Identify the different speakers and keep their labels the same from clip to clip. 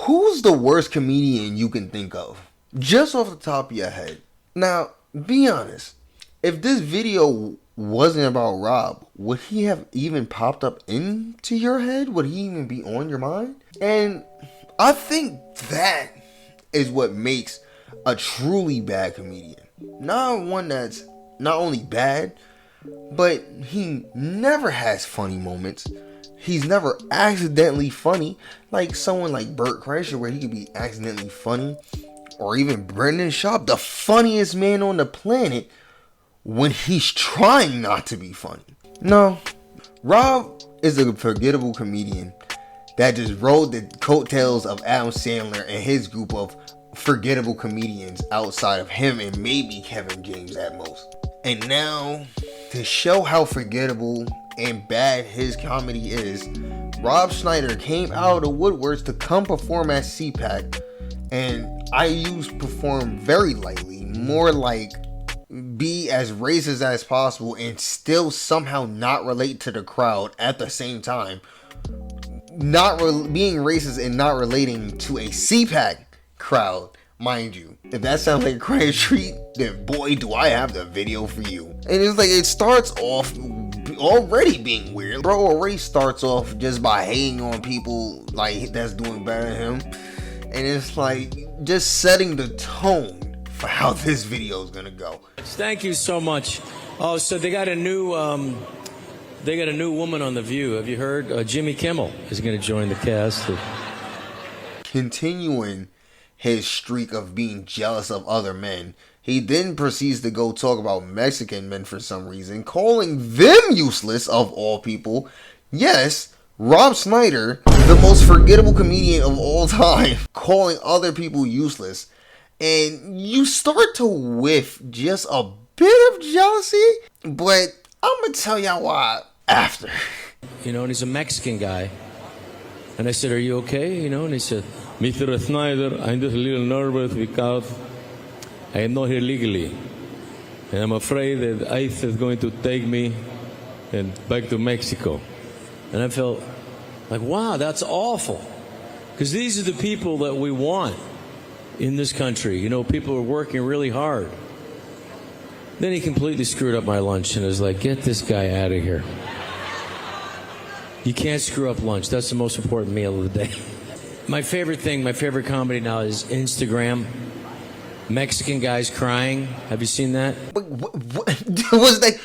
Speaker 1: Who's the worst comedian you can think of? Just off the top of your head. Now, be honest. If this video wasn't about Rob, would he have even popped up into your head? Would he even be on your mind? And I think that is what makes a truly bad comedian. Not one that's not only bad, but he never has funny moments. He's never accidentally funny, like someone like Bert Kreischer, where he could be accidentally funny, or even Brendan Schaub, the funniest man on the planet, when he's trying not to be funny. No, Rob is a forgettable comedian that just rode the coattails of Adam Sandler and his group of forgettable comedians outside of him and maybe Kevin James at most. And now, to show how forgettable and bad his comedy is, Rob Schneider came out of the woodworks to come perform at CPAC. And I use perform very lightly, more like be as racist as possible and still somehow not relate to the crowd at the same time. Being racist and not relating to a CPAC crowd, mind you. If that sounds like a crying treat, then boy do I have the video for you. And it's like, it starts off already being weird. Bro already starts off just by hating on people like that's doing better than him. And it's like just setting the tone for how this video is gonna go.
Speaker 2: Thank you so much. Oh, so they got a new woman on The View. Have you heard? Jimmy Kimmel is gonna join the cast.
Speaker 1: Continuing his streak of being jealous of other men, he then proceeds to go talk about Mexican men for some reason, calling them useless of all people. Yes, Rob Schneider, the most forgettable comedian of all time, calling other people useless. And you start to whiff just a bit of jealousy, but I'm going to tell y'all why after.
Speaker 2: You know, and he's a Mexican guy. And I said, "Are you okay?" You know, and he said, "Mr. Schneider, I'm just a little nervous because I am not here legally. And I'm afraid that ICE is going to take me and back to Mexico." And I felt like, wow, that's awful. Because these are the people that we want in this country. You know, people are working really hard. Then he completely screwed up my lunch and was like, "Get this guy out of here. You can't screw up lunch. That's the most important meal of the day." My favorite thing, my favorite comedy now is Instagram. Mexican guys crying. Have you seen that?
Speaker 1: What was that?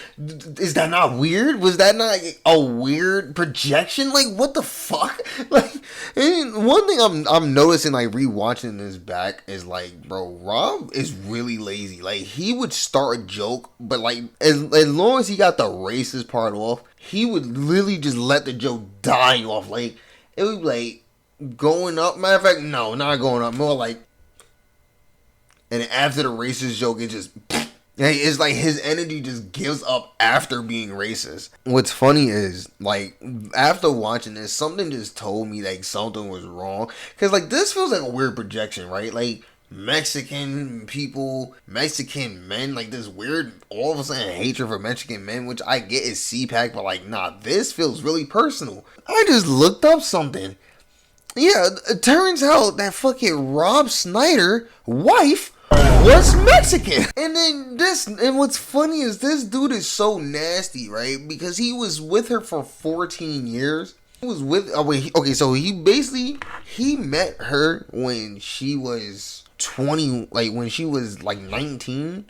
Speaker 1: Is that not weird? Was that not a weird projection? Like, what the fuck? Like, and one thing I'm noticing, like, rewatching this back is like, bro, Rob is really lazy. Like, he would start a joke, but like, as long as he got the racist part off, he would literally just let the joke die off. Like, it would be like going up. Matter of fact, no, not going up. More like. And after the racist joke, it just, it's like his energy just gives up after being racist. What's funny is, like, after watching this, something just told me, like, something was wrong. Because, like, this feels like a weird projection, right? Like, Mexican people, Mexican men, like, this weird, all of a sudden, hatred for Mexican men, which I get is CPAC, but, like, nah, this feels really personal. I just looked up something. Yeah, it turns out that fucking Rob Schneider wife was Mexican. And what's funny is this dude is so nasty, right? Because he was with her for 14 years. He was with, so he met her when she was 20, like when she was like 19,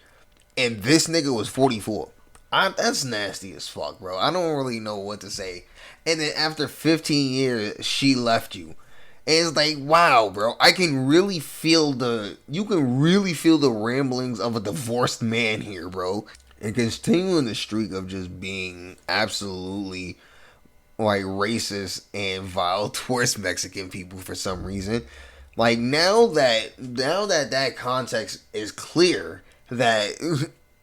Speaker 1: and this nigga was 44. That's nasty as fuck, bro. I don't really know what to say. And then after 15 years, she left you. And it's like, wow, bro, you can really feel the ramblings of a divorced man here, bro. And continuing the streak of just being absolutely, like, racist and vile towards Mexican people for some reason. Like, now that context is clear, that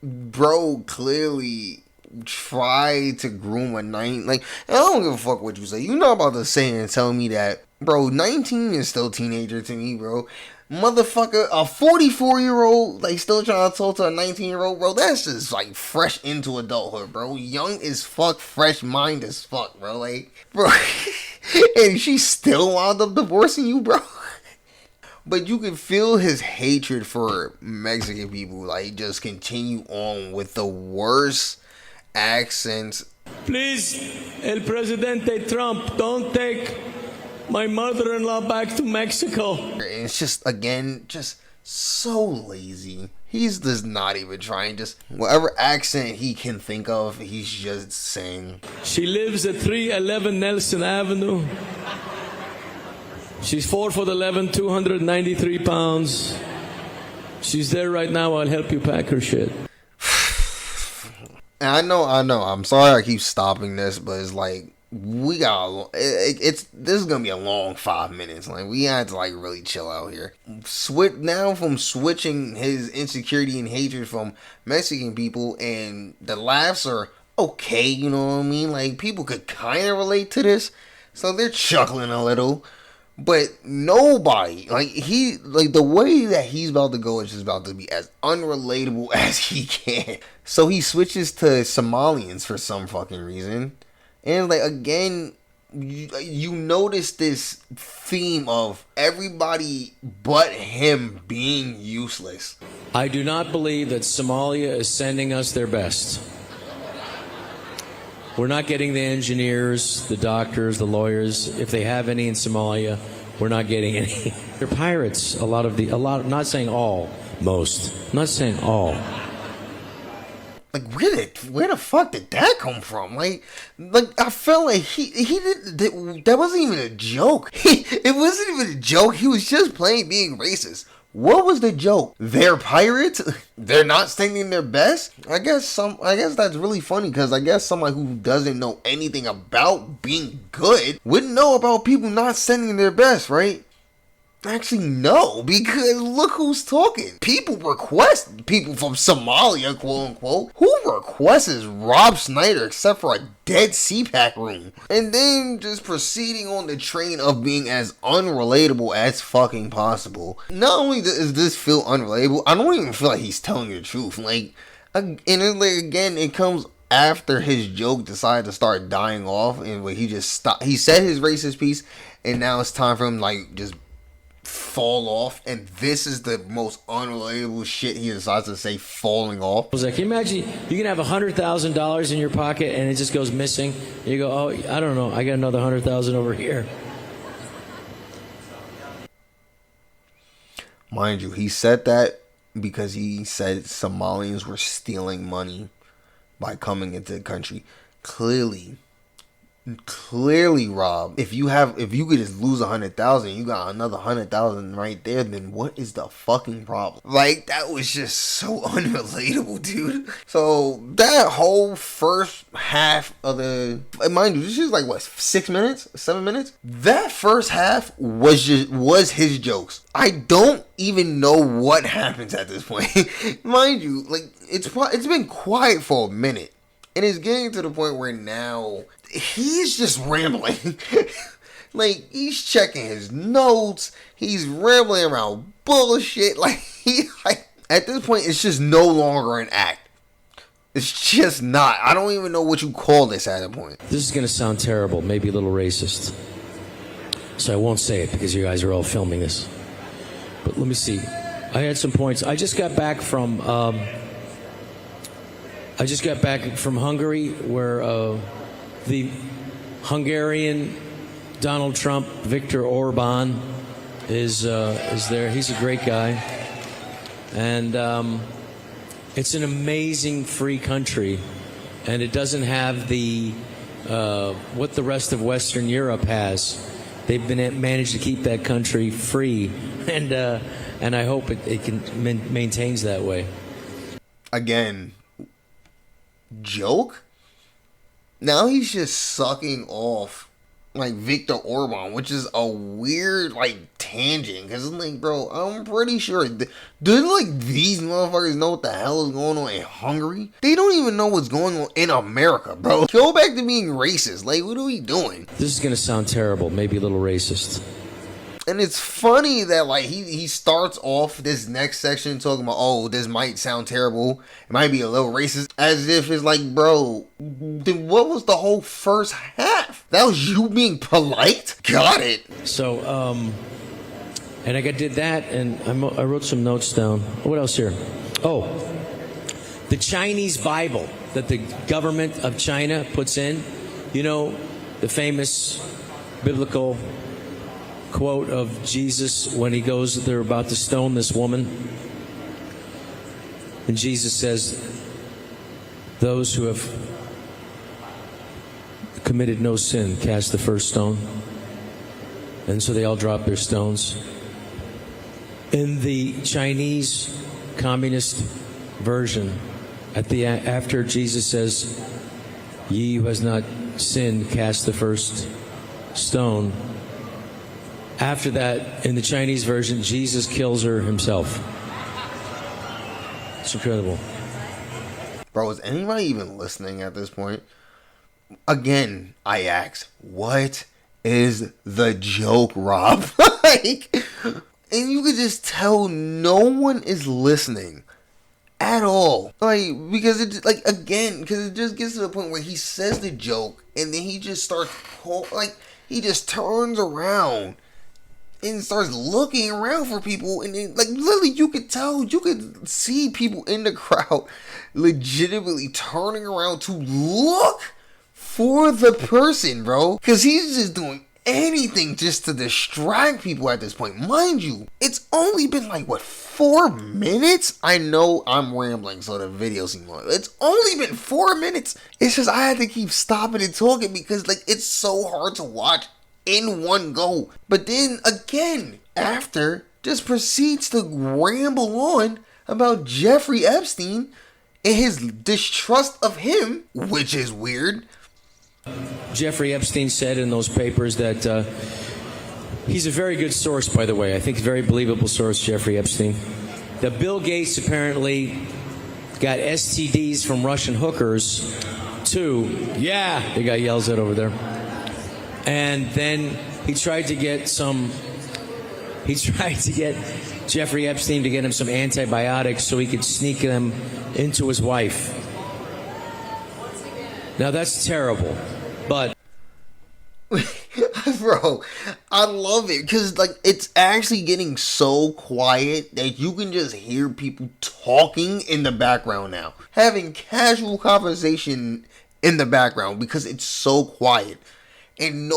Speaker 1: bro clearly tried to groom a like, I don't give a fuck what you say. You're not about to say and tell me that, bro, 19 is still teenager to me, bro. Motherfucker, a 44-year-old, like, still trying to talk to a 19-year-old, bro, that's just, like, fresh into adulthood, bro. Young as fuck, fresh mind as fuck, bro. Like, bro, and she still wound up divorcing you, bro. But you can feel his hatred for Mexican people, like, just continue on with the worst accents.
Speaker 2: Please, El Presidente Trump, don't take my mother-in-law back to Mexico.
Speaker 1: And it's just, again, just so lazy. He's just not even trying. Just whatever accent he can think of, he's just saying.
Speaker 2: She lives at 311 Nelson Avenue. She's 4'11", 293 pounds. She's there right now. I'll help you pack her shit.
Speaker 1: And I know. I'm sorry I keep stopping this, but it's like we got. This is gonna be a long 5 minutes. Like we had to like really chill out here. From switching his insecurity and hatred from Mexican people, and the laughs are okay. You know what I mean? Like people could kind of relate to this, so they're chuckling a little. But nobody, the way that he's about to go is just about to be as unrelatable as he can. So he switches to Somalians for some fucking reason. And, like, again, you notice this theme of everybody but him being useless.
Speaker 2: I do not believe that Somalia is sending us their best. We're not getting the engineers, the doctors, the lawyers. If they have any in Somalia, we're not getting any. They're pirates. Not saying all, most. Not saying all.
Speaker 1: Like where the fuck did that come from? Like I felt like he did that wasn't even a joke. It wasn't even a joke. He was just playing being racist. What was the joke? They're pirates? They're not singing their best? I guess that's really funny because I guess somebody who doesn't know anything about being good wouldn't know about people not sending their best, right? Actually, no, because look who's talking. People request people from Somalia, quote unquote. Who requests Rob Schneider except for a dead CPAC room? And then just proceeding on the train of being as unrelatable as fucking possible. Not only does this feel unrelatable, I don't even feel like he's telling the truth. It comes after his joke decided to start dying off, and where he just stopped. He said his racist piece, and now it's time for him just fall off, and this is the most unrelatable shit he decides to say, falling off.
Speaker 2: I was like, can you imagine you can have $100,000 in your pocket and it just goes missing? You go, oh, I don't know, I got another 100,000 over here.
Speaker 1: Mind you, he said that because he said Somalians were stealing money by coming into the country. Clearly, Rob, if you could just lose 100,000, you got another 100,000 right there, then what is the fucking problem? Like, that was just so unrelatable, dude. So that whole first half of mind you, this is like what, 6 minutes, 7 minutes. That first half was his jokes. I don't even know what happens at this point. Mind you, like it's been quiet for a minute. And it's getting to the point where now he's just rambling. Like, he's checking his notes. He's rambling around bullshit. At this point, it's just no longer an act. It's just not. I don't even know what you call this at a point.
Speaker 2: This is going to sound terrible, maybe a little racist. So I won't say it because you guys are all filming this. But let me see. I had some points. I just got back from Hungary, where the Hungarian Donald Trump, Viktor Orban, is there. He's a great guy, and it's an amazing free country, and it doesn't have the what the rest of Western Europe has. They've managed to keep that country free, and I hope it can maintains that way.
Speaker 1: Again. Joke? Now he's just sucking off like Viktor Orban, which is a weird tangent, because I'm like, bro, I'm pretty sure do these motherfuckers know what the hell is going on in Hungary? They don't even know what's going on in America, bro. Go back to being racist. Like, what are we doing?
Speaker 2: This is gonna sound terrible, maybe a little racist.
Speaker 1: And it's funny that he starts off this next section talking about, oh, this might sound terrible, it might be a little racist, as if it's like, bro, then what was the whole first half? That was you being polite? Got it.
Speaker 2: So And I did that, and I wrote some notes down. What else here? Oh, the Chinese Bible that the government of China puts in. You know, the famous biblical quote of Jesus when he goes, they're about to stone this woman. And Jesus says, those who have committed no sin cast the first stone. And so they all drop their stones. In the Chinese communist version, after Jesus says, "Ye who has not sinned, cast the first stone." After that, in the Chinese version, Jesus kills her himself. It's incredible.
Speaker 1: Bro, is anybody even listening at this point? Again, I ask, what is the joke, Rob? And you could just tell no one is listening at all. Because it just gets to the point where he says the joke and then he just starts, he just turns around and starts looking around for people, and then, literally, you could see people in the crowd legitimately turning around to look for the person, bro. Because he's just doing anything just to distract people at this point. Mind you, it's only been 4 minutes? I know I'm rambling, so the video seems long. It's only been 4 minutes. It's just I had to keep stopping and talking because it's so hard to watch in one go. But then again, after, just proceeds to ramble on about Jeffrey Epstein and his distrust of him, which is weird.
Speaker 2: Jeffrey Epstein said in those papers that he's a very good source, by the way. I think a very believable source, Jeffrey Epstein. That Bill Gates apparently got STDs from Russian hookers too. Yeah, the guy yells it over there. And then he tried to get Jeffrey Epstein to get him some antibiotics so he could sneak them into his wife. Now that's terrible, but
Speaker 1: bro, I love it because it's actually getting so quiet that you can just hear people talking in the background now, having casual conversation in the background because it's so quiet. And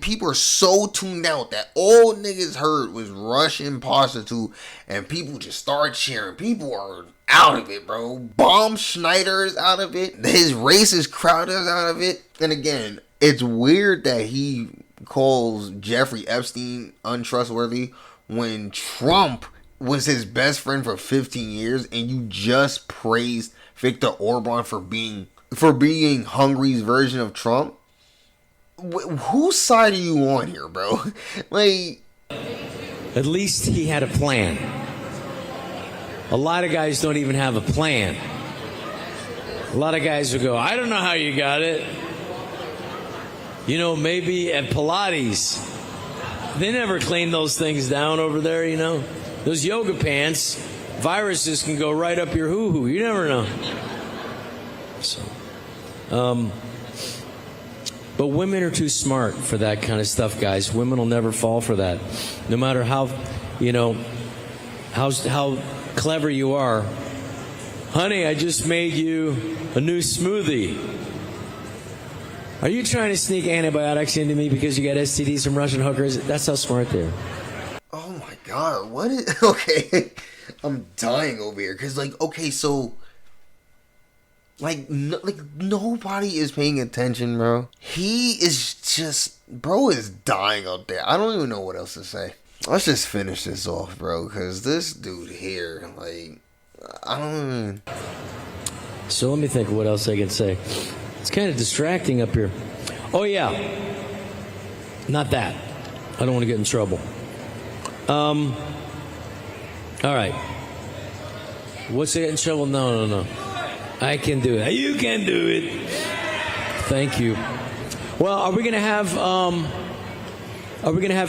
Speaker 1: people are so tuned out that all niggas heard was Russian prostitute, and people just start cheering. People are out of it, bro. Bomb Schneider is out of it. His racist crowd is out of it. And again, it's weird that he calls Jeffrey Epstein untrustworthy when Trump was his best friend for 15 years, and you just praised Viktor Orban for being Hungary's version of Trump. Whose side are you on here, bro?
Speaker 2: At least he had a plan. A lot of guys don't even have a plan. A lot of guys will go, I don't know how you got it. Maybe at Pilates. They never clean those things down over there, Those yoga pants, viruses can go right up your hoo-hoo. You never know. But women are too smart for that kind of stuff, guys. Women will never fall for that. No matter how clever you are. Honey, I just made you a new smoothie. Are you trying to sneak antibiotics into me because you got STDs from Russian hookers? That's how smart they are.
Speaker 1: Oh my God, what is... Okay, I'm dying over here. Because, so... nobody is paying attention, bro. He is just... Bro is dying out there. I don't even know what else to say. Let's just finish this off, bro. Because this dude here, I don't even...
Speaker 2: So let me think of what else I can say. It's kind of distracting up here. Oh, yeah. Not that. I don't want to get in trouble. All right. What's to get in trouble? No. I can do it. You can do it. Thank you. Well, are we going to have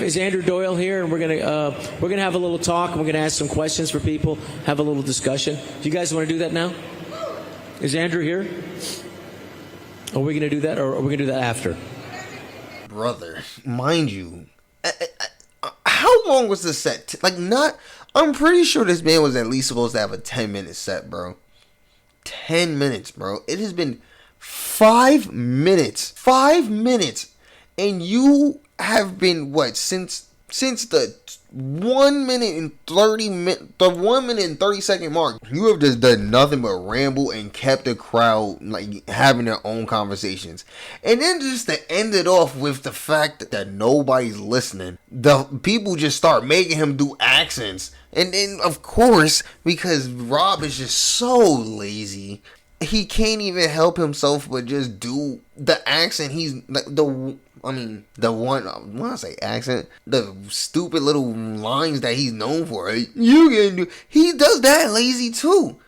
Speaker 2: is Andrew Doyle here, and we're going to have a little talk, and we're going to ask some questions for people, have a little discussion. Do you guys want to do that now? Is Andrew here? Are we going to do that, or are we going to do that after?
Speaker 1: Brother, mind you, how how long was the set? Like, not. I'm pretty sure this man was at least supposed to have a 10-minute set, bro. 10 minutes, bro. It has been 5 minutes. 5 minutes. And you have been, what, since the 1 minute and 30 second mark, you have just done nothing but ramble and kept the crowd like having their own conversations. And then just to end it off with the fact that nobody's listening, the people just start making him do accents. And then of course, because Rob is just so lazy, he can't even help himself but just do the accent. He's like the stupid little lines that he's known for. Right? You can do. He does that lazy too.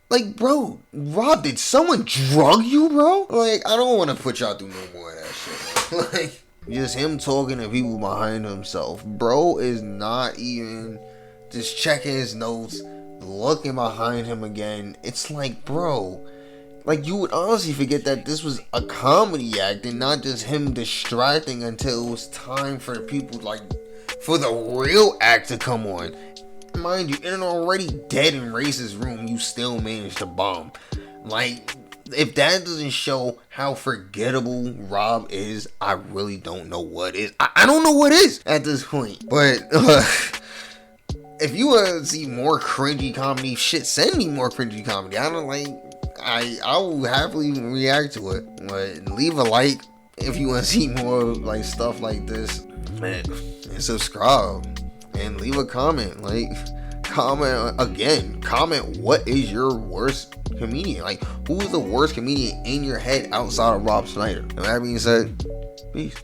Speaker 1: Like, bro, Rob, did someone drug you, bro? Like, I don't want to put y'all through no more of that shit, bro. Like, just him talking to people behind himself. Bro is not even just checking his notes, looking behind him again. It's like, bro, like, you would honestly forget that this was a comedy act and not just him distracting until it was time for people, like, for the real act to come on. Mind you, in an already dead and racist room, you still managed to bomb. Like, if that doesn't show how forgettable Rob is, I really don't know what is. I don't know what is at this point. But, if you want to see more cringy comedy, shit, send me more cringy comedy. I will happily react to it. But leave a like if you want to see more like stuff like this, man, and subscribe and leave a comment. Like, comment what is your worst comedian? Like, who is the worst comedian in your head outside of Rob Schneider? And that being said, peace.